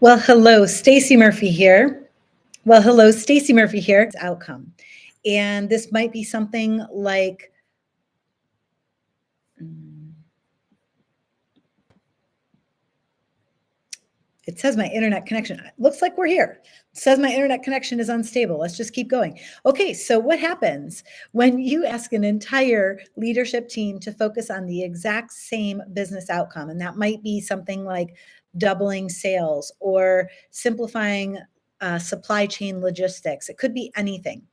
Well, hello, Stacy Murphy here. Outcome. And this might be something like, mm, it says my internet connection. Looks like we're here. It says my internet connection is unstable. Let's just keep going. Okay, so what happens when you ask an entire leadership team to focus on the exact same business outcome? And that might be something like doubling sales or simplifying supply chain logistics. It could be anything.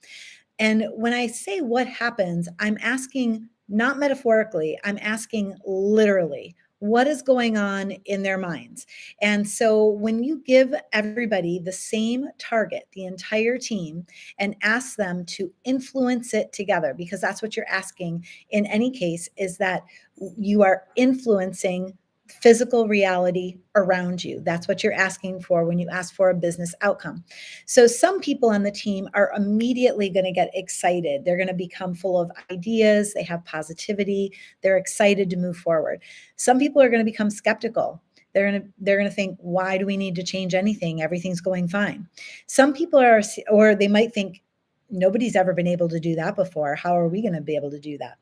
And when I say what happens, I'm asking not metaphorically, I'm asking literally what is going on in their minds. And so when you give everybody the same target, the entire team, and ask them to influence it together, because that's what you're asking in any case, is that you are influencing physical reality around you. That's what you're asking for when you ask for a business outcome. So some people on the team are immediately going to get excited. They're going to become full of ideas. They have positivity. They're excited to move forward. Some people are going to become skeptical. They're going to think, why do we need to change anything? Everything's going fine. Some people are, or they might think, nobody's ever been able to do that before. How are we going to be able to do that?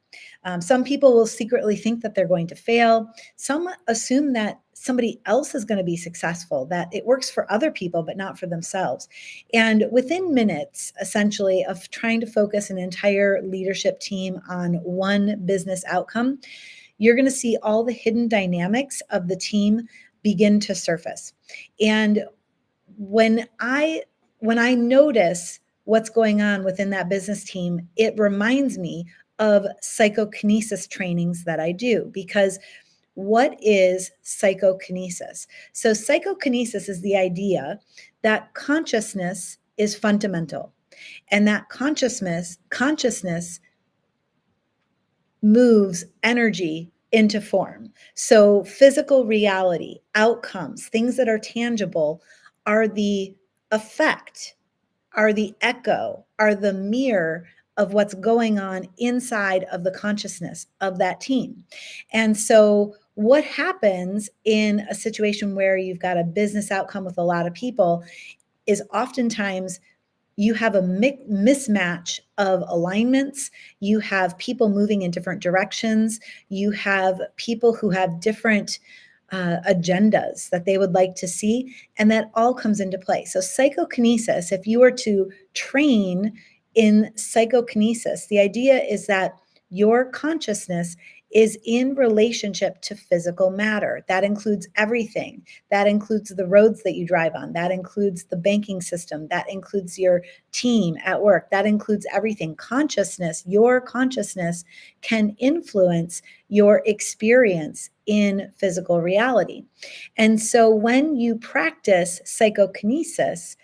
Some people will secretly think that they're going to fail. Some assume that somebody else is going to be successful, that it works for other people, but not for themselves. And within minutes, essentially, of trying to focus an entire leadership team on one business outcome, you're going to see all the hidden dynamics of the team begin to surface. And when I notice what's going on within that business team, it reminds me of psychokinesis trainings that I do. Because what is psychokinesis? So psychokinesis is the idea that consciousness is fundamental, and that consciousness moves energy into form. So physical reality, outcomes, things that are tangible are the effect, are the echo, are the mirror of what's going on inside of the consciousness of that team. And so what happens in a situation where you've got a business outcome with a lot of people is oftentimes you have a mismatch of alignments. You have people moving in different directions. You have people who have different agendas that they would like to see, and that all comes into play. So psychokinesis, if you were to train in psychokinesis, the idea is that your consciousness is in relationship to physical matter. That includes everything. That includes the roads that you drive on. That includes the banking system. That includes your team at work. That includes everything. Consciousness, your consciousness can influence your experience in physical reality. And so when you practice psychokinesis,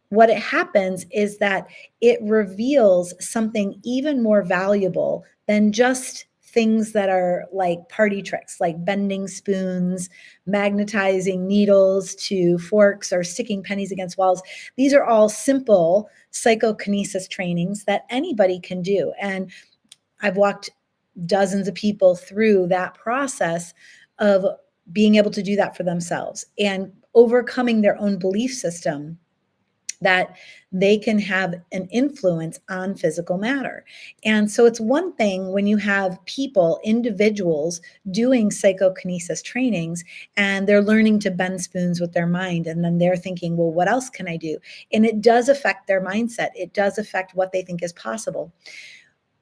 what it happens is that it reveals something even more valuable than just things that are like party tricks, like bending spoons, magnetizing needles to forks, or sticking pennies against walls. These are all simple psychokinesis trainings that anybody can do. And I've walked dozens of people through that process of being able to do that for themselves and overcoming their own belief system that they can have an influence on physical matter. And so it's one thing when you have people, individuals, doing psychokinesis trainings, and they're learning to bend spoons with their mind, and then they're thinking, well, what else can I do? And it does affect their mindset. It does affect what they think is possible.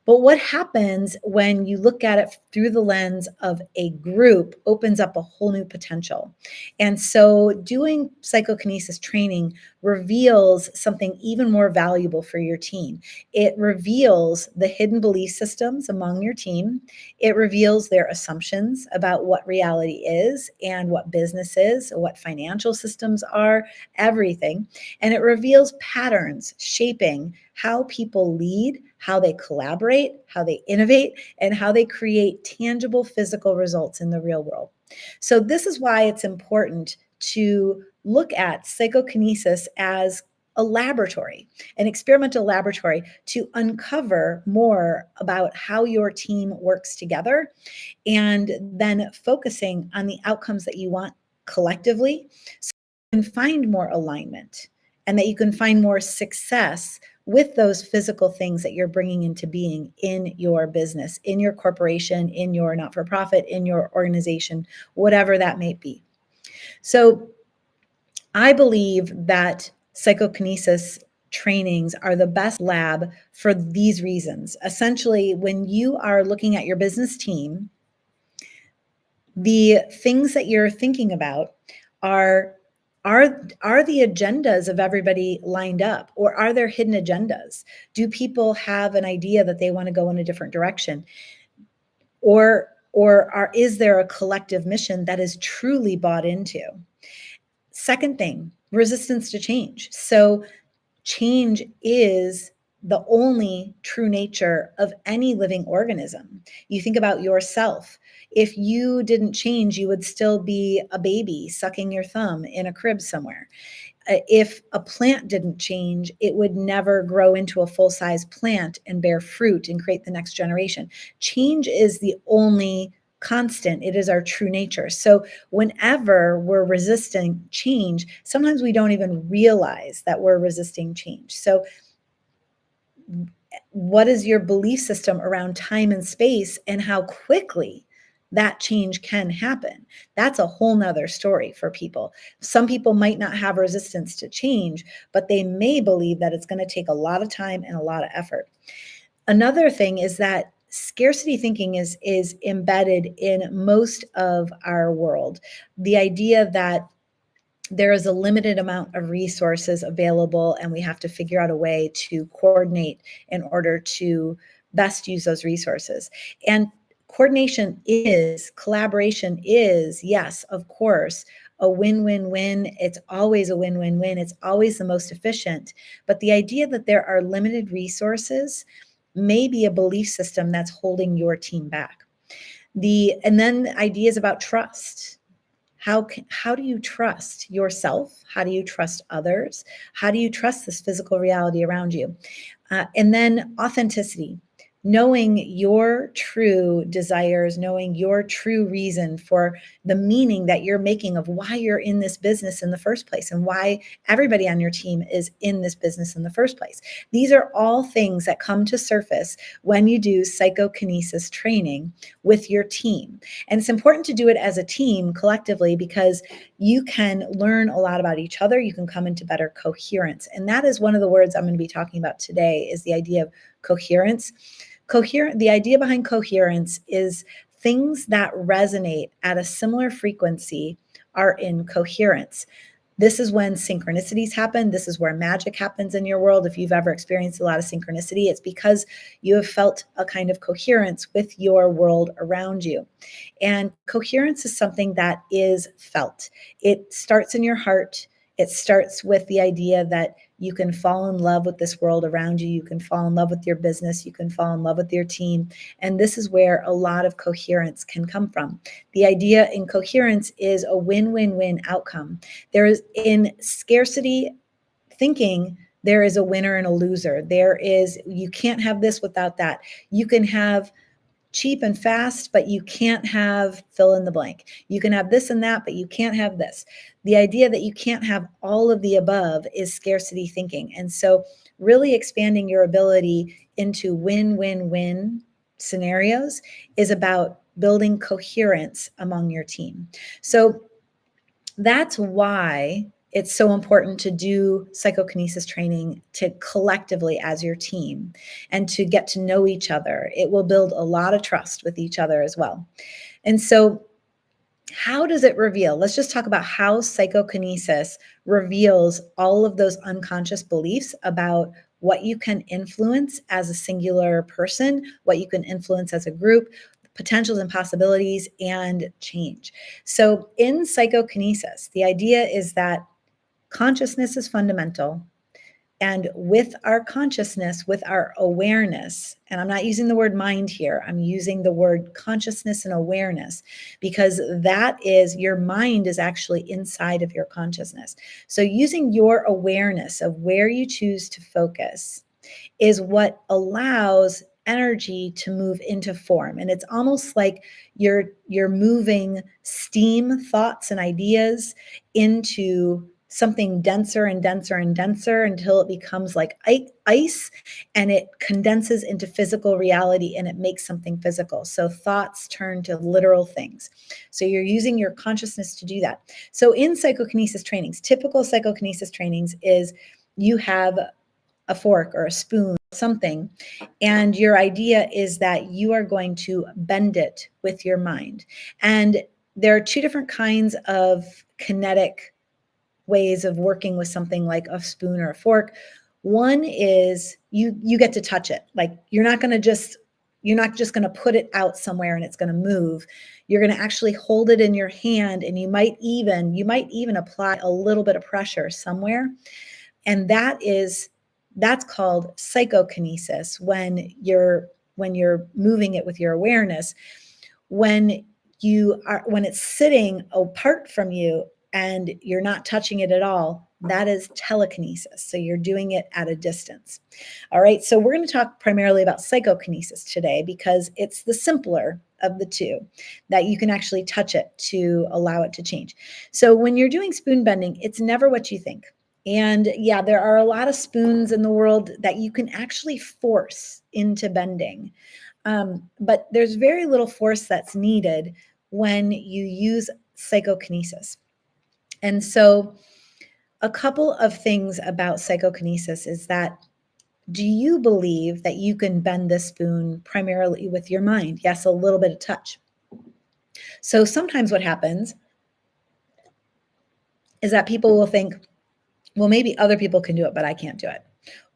But what happens when you look at it through the lens of a group opens up a whole new potential. And so doing psychokinesis training reveals something even more valuable for your team. It reveals the hidden belief systems among your team. It reveals their assumptions about what reality is and what business is, what financial systems are, everything. And it reveals patterns shaping how people lead, how they collaborate, how they innovate, and how they create tangible physical results in the real world. So this is why it's important to look at psychokinesis as a laboratory, an experimental laboratory, to uncover more about how your team works together, and then focusing on the outcomes that you want collectively. can find more alignment and that you can find more success with those physical things that you're bringing into being in your business, in your corporation, in your not-for-profit, in your organization, whatever that may be. So I believe that psychokinesis trainings are the best lab for these reasons. Essentially, when you are looking at your business team, the things that you're thinking about are are the agendas of everybody lined up, or are there hidden agendas? Do people have an idea that they want to go in a different direction, or is there a collective mission that is truly bought into? Second thing, resistance to change. So change is the only true nature of any living organism. You think about yourself. If you didn't change, you would still be a baby sucking your thumb in a crib somewhere. If a plant didn't change, it would never grow into a full-size plant and bear fruit and create the next generation. Change is the only constant. It is our true nature. So whenever we're resisting change, sometimes we don't even realize that we're resisting change. So what is your belief system around time and space and how quickly that change can happen? That's a whole nother story for people. Some people might not have resistance to change, but they may believe that it's going to take a lot of time and a lot of effort. Another thing is that scarcity thinking is embedded in most of our world. The idea that there is a limited amount of resources available and we have to figure out a way to coordinate in order to best use those resources. And collaboration is, yes, of course, a win-win-win. It's always a win-win-win. It's always the most efficient. But the idea that there are limited resources may be a belief system that's holding your team back. And then ideas about trust. How do you trust yourself? How do you trust others? How do you trust this physical reality around you? And then authenticity, knowing your true desires, knowing your true reason for the meaning that you're making of why you're in this business in the first place and why everybody on your team is in this business in the first place. These are all things that come to surface when you do psychokinesis training with your team. And it's important to do it as a team collectively because you can learn a lot about each other. You can come into better coherence. And that is one of the words I'm going to be talking about today, is the idea of coherence. The idea behind coherence is things that resonate at a similar frequency are in coherence. This is when synchronicities happen. This is where magic happens in your world. If you've ever experienced a lot of synchronicity, it's because you have felt a kind of coherence with your world around you. And coherence is something that is felt. It starts in your heart. It starts with the idea that you can fall in love with this world around you. You can fall in love with your business. You can fall in love with your team. And this is where a lot of coherence can come from. The idea in coherence is a win-win-win outcome. There is, in scarcity thinking, there is a winner and a loser. You can't have this without that. You can have cheap and fast, but you can't have fill in the blank. You can have this and that, but you can't have this. The idea that you can't have all of the above is scarcity thinking. And so really expanding your ability into win-win-win scenarios is about building coherence among your team. So that's why it's so important to do psychokinesis training to collectively as your team and to get to know each other. It will build a lot of trust with each other as well. And so how does it reveal? Let's just talk about how psychokinesis reveals all of those unconscious beliefs about what you can influence as a singular person, what you can influence as a group, potentials and possibilities, and change. So in psychokinesis, the idea is that consciousness is fundamental. And with our consciousness, with our awareness, and I'm not using the word mind here, I'm using the word consciousness and awareness, because that is, your mind is actually inside of your consciousness. So using your awareness of where you choose to focus is what allows energy to move into form. And it's almost like you're moving steam thoughts and ideas into something denser and denser and denser until it becomes like ice, and it condenses into physical reality and it makes something physical. So thoughts turn to literal things. So you're using your consciousness to do that. So in psychokinesis trainings, typical psychokinesis trainings is you have a fork or a spoon, something, and your idea is that you are going to bend it with your mind. And there are two different kinds of kinetic ways of working with something like a spoon or a fork. One is you get to touch it. Like you're not just going to put it out somewhere and it's going to move. You're going to actually hold it in your hand, and you might even apply a little bit of pressure somewhere. And that's called psychokinesis, when you're moving it with your awareness. When it's sitting apart from you and you're not touching it at all, that is telekinesis. So you're doing it at a distance. All right, so we're going to talk primarily about psychokinesis today because it's the simpler of the two, that you can actually touch it to allow it to change. So when you're doing spoon bending, it's never what you think. And yeah, there are a lot of spoons in the world that you can actually force into bending. But there's very little force that's needed when you use psychokinesis. And so a couple of things about psychokinesis is that, do you believe that you can bend the spoon primarily with your mind? Yes, a little bit of touch. So sometimes what happens is that people will think, well, maybe other people can do it, but I can't do it.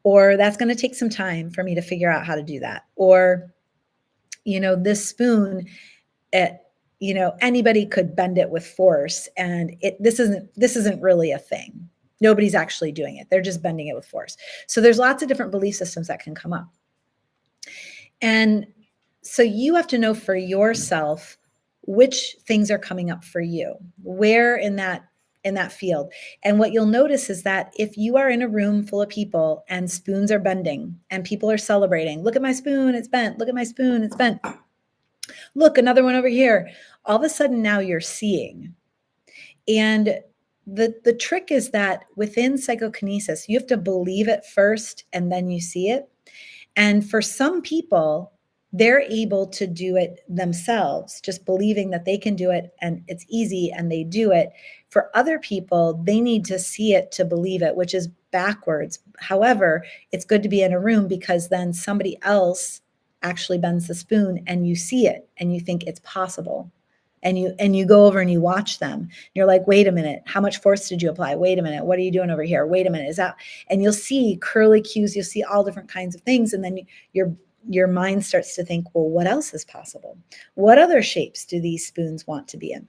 Or that's going to take some time for me to figure out how to do that. Or, this spoon, anybody could bend it with force, and this isn't really a thing. Nobody's actually doing it. They're just bending it with force. So there's lots of different belief systems that can come up. And so you have to know for yourself which things are coming up for you, where in that field. And what you'll notice is that if you are in a room full of people and spoons are bending and people are celebrating, look at my spoon, it's bent. Look at my spoon, it's bent. Look, another one over here. All of a sudden now you're seeing. And the trick is that within psychokinesis, you have to believe it first and then you see it. And for some people, they're able to do it themselves, just believing that they can do it and it's easy and they do it. For other people, they need to see it to believe it, which is backwards. However, it's good to be in a room because then somebody else actually bends the spoon and you see it and you think it's possible. And you go over and you watch them. You're like, wait a minute, how much force did you apply? Wait a minute, what are you doing over here? Wait a minute, is that? And you'll see curly cues, you'll see all different kinds of things. And then your mind starts to think, well, what else is possible? What other shapes do these spoons want to be in?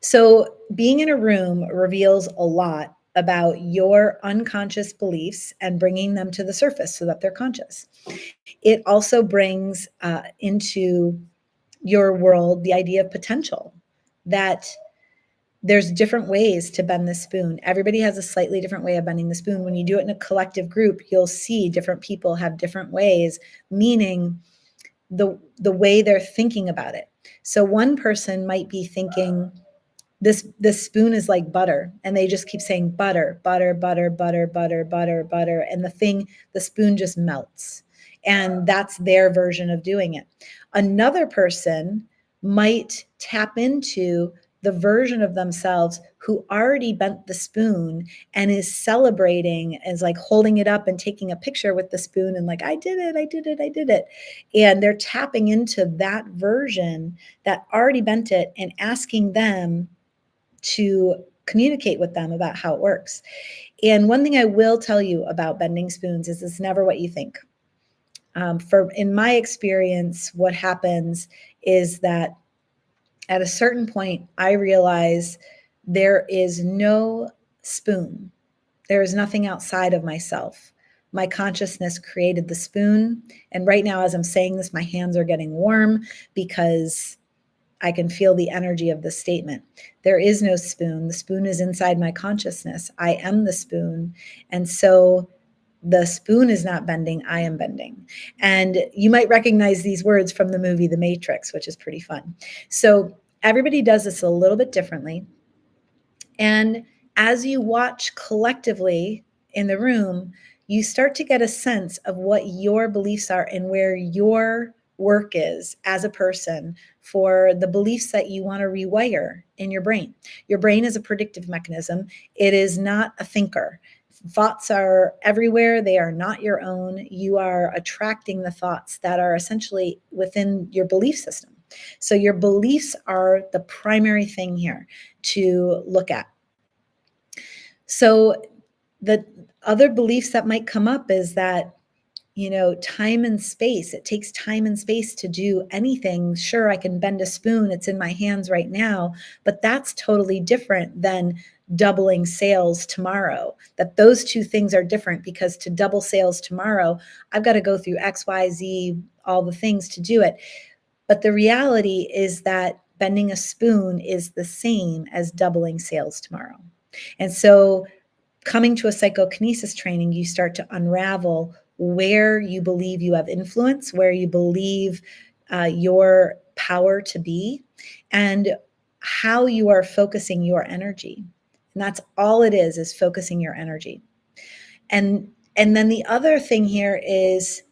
So being in a room reveals a lot about your unconscious beliefs and bringing them to the surface so that they're conscious. It also brings into your world the idea of potential, that there's different ways to bend the spoon. Everybody has a slightly different way of bending the spoon. When you do it in a collective group, you'll see different people have different ways, meaning the way they're thinking about it. So one person might be thinking, this spoon is like butter, and they just keep saying butter, butter, butter, butter, butter, butter, butter, and the spoon just melts. And that's their version of doing it. Another person might tap into the version of themselves who already bent the spoon and is celebrating, is like holding it up and taking a picture with the spoon and like, I did it, I did it, I did it. And they're tapping into that version that already bent it and asking them to communicate with them about how it works. And one thing I will tell you about bending spoons is it's never what you think. In my experience, what happens is that at a certain point, I realize there is no spoon. There is nothing outside of myself. My consciousness created the spoon. And right now, as I'm saying this, my hands are getting warm because I can feel the energy of the statement. There is no spoon. The spoon is inside my consciousness. I am the spoon. And so the spoon is not bending, I am bending. And you might recognize these words from the movie The Matrix, which is pretty fun. So everybody does this a little bit differently. And as you watch collectively in the room, you start to get a sense of what your beliefs are and where your work is as a person for the beliefs that you want to rewire in your brain. Your brain is a predictive mechanism, it is not a thinker. Thoughts are everywhere. They are not your own. You are attracting the thoughts that are essentially within your belief system. So, your beliefs are the primary thing here to look at. So, the other beliefs that might come up is that, time and space, it takes time and space to do anything. Sure, I can bend a spoon, it's in my hands right now, but that's totally different than doubling sales tomorrow. That those two things are different, because to double sales tomorrow, I've got to go through XYZ, all the things to do it. But the reality is that bending a spoon is the same as doubling sales tomorrow. And so, coming to a psychokinesis training, you start to unravel where you believe you have influence, where you believe your power to be, and how you are focusing your energy. And that's all it is focusing your energy. And then the other thing here is,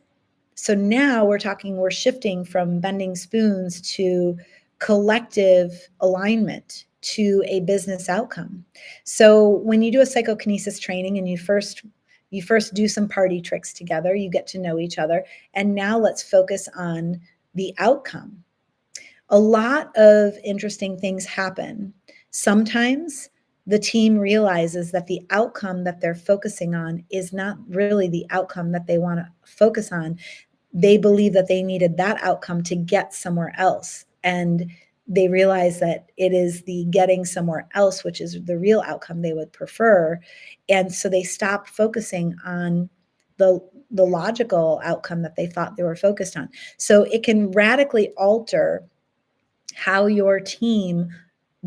so now we're shifting from bending spoons to collective alignment to a business outcome. So when you do a psychokinesis training and you first do some party tricks together, you get to know each other, and now let's focus on the outcome. A lot of interesting things happen. Sometimes the team realizes that the outcome that they're focusing on is not really the outcome that they want to focus on. They believe that they needed that outcome to get somewhere else. And they realize that it is the getting somewhere else, which is the real outcome they would prefer. And so they stop focusing on the logical outcome that they thought they were focused on. So it can radically alter how your team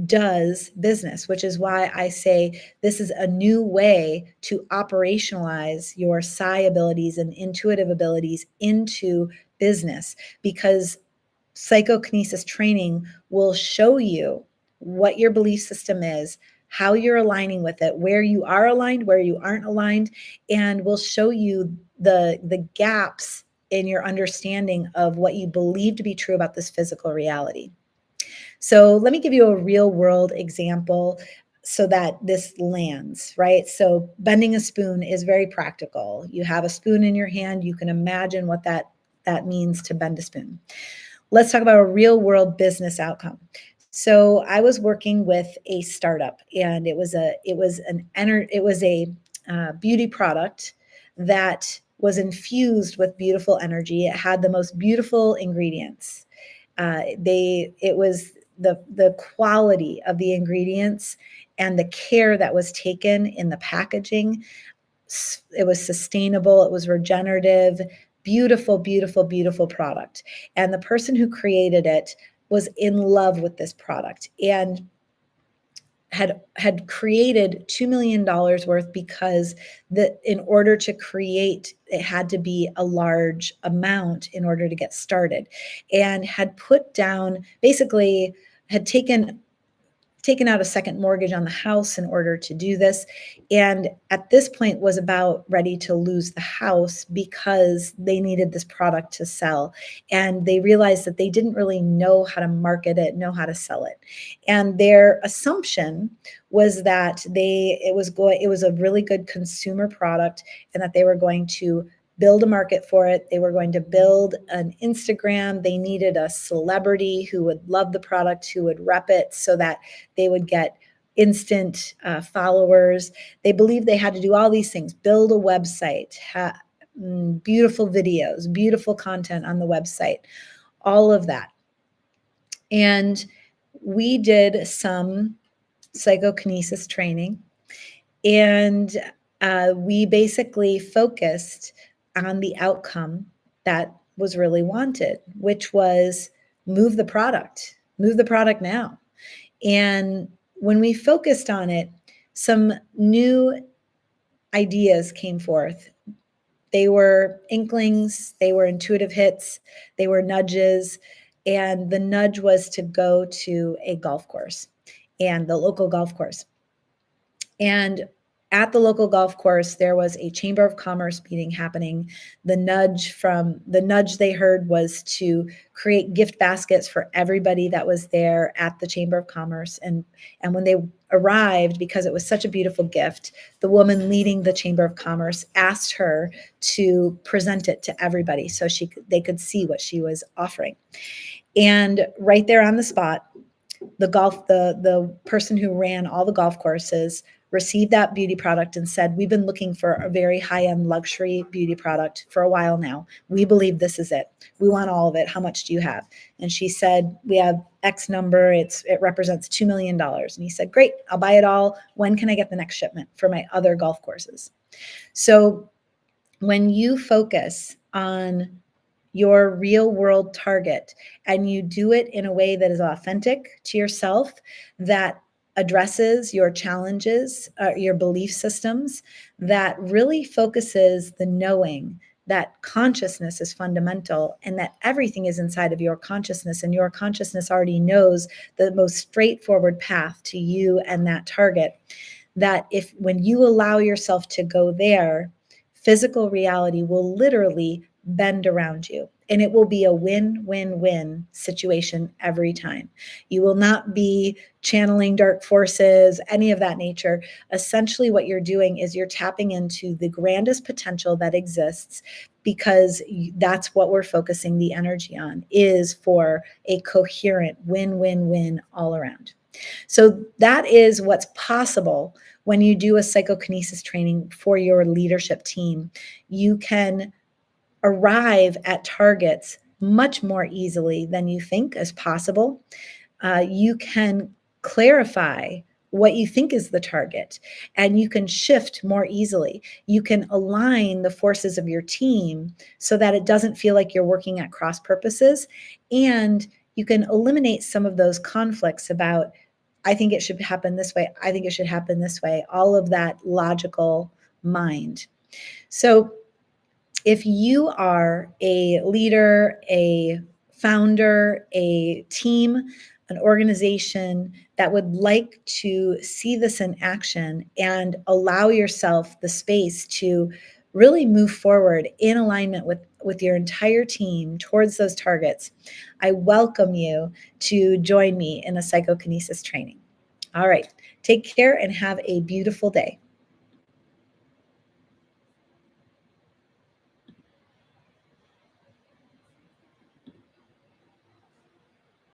does business, which is why I say this is a new way to operationalize your psi abilities and intuitive abilities into business, because psychokinesis training will show you what your belief system is, how you're aligning with it, where you are aligned, where you aren't aligned, and will show you the gaps in your understanding of what you believe to be true about this physical reality. So let me give you a real world example so that this lands, right? So bending a spoon is very practical. You have a spoon in your hand, you can imagine what that means to bend a spoon. Let's talk about a real world business outcome. So I was working with a startup, and it was a beauty product that was infused with beautiful energy. It had the most beautiful ingredients. It was the quality of the ingredients and the care that was taken in the packaging. It was sustainable, it was regenerative, beautiful, beautiful, beautiful product. And the person who created it was in love with this product and had created $2 million worth, because in order to create, it had to be a large amount in order to get started, and had put down, basically had taken out a second mortgage on the house in order to do this. And at this point was about ready to lose the house because they needed this product to sell. And they realized that they didn't really know how to market it, know how to sell it. And their assumption was that it was a really good consumer product, and that they were going to build a market for it. They were going to build an Instagram. They needed a celebrity who would love the product, who would rep it, so that they would get instant followers. They believed they had to do all these things, build a website, beautiful videos, beautiful content on the website, all of that. And we did some psychokinesis training, and we basically focused on the outcome that was really wanted, which was move the product now. And when we focused on it, some new ideas came forth. They were inklings, they were intuitive hits, they were nudges. And the nudge was to go to a golf course, and the local golf course. And at the local golf course, there was a Chamber of Commerce meeting happening. The nudge they heard was to create gift baskets for everybody that was there at the Chamber of Commerce. And when they arrived, because it was such a beautiful gift, the woman leading the Chamber of Commerce asked her to present it to everybody so they could see what she was offering. And right there on the spot, the person who ran all the golf courses received that beauty product and said, "We've been looking for a very high-end luxury beauty product for a while now. We believe this is it. We want all of it. How much do you have?" And she said, "We have X number. It represents $2 million." And he said, "Great, I'll buy it all. When can I get the next shipment for my other golf courses?" So when you focus on your real world target and you do it in a way that is authentic to yourself, that addresses your challenges, your belief systems, that really focuses the knowing that consciousness is fundamental and that everything is inside of your consciousness, and your consciousness already knows the most straightforward path to you and that target, that if when you allow yourself to go there, physical reality will literally bend around you. And it will be a win-win-win situation every time. You will not be channeling dark forces, any of that nature. Essentially, what you're doing is you're tapping into the grandest potential that exists, because that's what we're focusing the energy on, is for a coherent win-win-win all around. So that is what's possible when you do a psychokinesis training for your leadership team. You can arrive at targets much more easily than you think is possible. You can clarify what you think is the target, and you can shift more easily. You can align the forces of your team so that it doesn't feel like you're working at cross purposes, and you can eliminate some of those conflicts about, I think it should happen this way, I think it should happen this way, all of that logical mind. So if you are a leader, a founder, a team, an organization that would like to see this in action and allow yourself the space to really move forward in alignment with your entire team towards those targets, I welcome you to join me in a psychokinesis training. All right, take care and have a beautiful day.